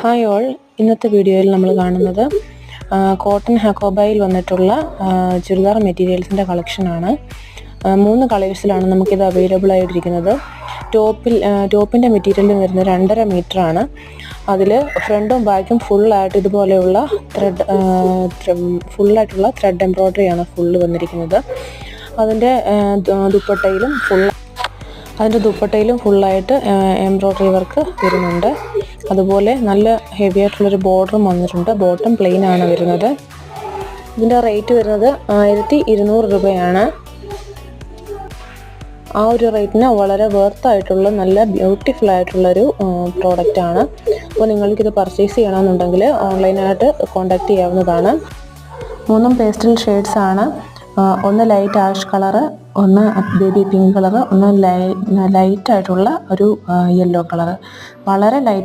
Hi all, ഇന്നത്തെ വീഡിയോയിൽ നമ്മൾ കാണുന്നത് കോട്ടൺ ഹക്കോബയിൽ വന്നിട്ടുള്ള ചുരിദാർ മെറ്റീരിയൽസിൻ്റെ കളക്ഷനാണ്. 3 കളേഴ്സിലാണ് നമുക്കിത് അവൈലബിൾ ആയിട്ടിരിക്കുന്നത്. ടോപ്പിൻ്റെ മെറ്റീരിയൽ വരുന്നത് 2.5 മീറ്ററാണ്. അതിൽ ഫ്രണ്ടും ബാക്കും ഫുള്ളായിട്ട് ഇതുപോലെയുള്ള ത്രെഡ് എംബ്രോയ്ഡറിയാണ് ഫുള്ള് വന്നിരിക്കുന്നത്. അതിൻ്റെ ദുപ്പട്ടയിലും ഫുള്ളായിട്ട് എംബ്രോയ്ഡറി വർക്ക് വരുന്നുണ്ട്. അതുപോലെ നല്ല ഹെവി ആയിട്ടുള്ളൊരു ബോർഡറും വന്നിട്ടുണ്ട്. ബോട്ടം പ്ലെയിൻ ആണ് വരുന്നത്. ഇതിൻ്റെ റേറ്റ് വരുന്നത് 1200 രൂപയാണ്. ആ ഒരു റേറ്റിന് വളരെ വർത്തായിട്ടുള്ള നല്ല ബ്യൂട്ടിഫുൾ ആയിട്ടുള്ളൊരു പ്രോഡക്റ്റാണ്. അപ്പോൾ നിങ്ങൾക്കിത് പർച്ചേസ് ചെയ്യണമെന്നുണ്ടെങ്കിൽ ഓൺലൈനായിട്ട് കോൺടാക്റ്റ് ചെയ്യാവുന്നതാണ്. 3 പേസ്റ്റൽ ഷെയ്ഡ്സാണ്. ഒന്ന് ലൈറ്റ് ആഷ് കളറ്, ഒന്ന് ബേബി പിങ്ക് കളറ്, ഒന്ന് ലൈറ്റായിട്ടുള്ള ഒരു യെല്ലോ കളറ്. വളരെ ലൈറ്റ്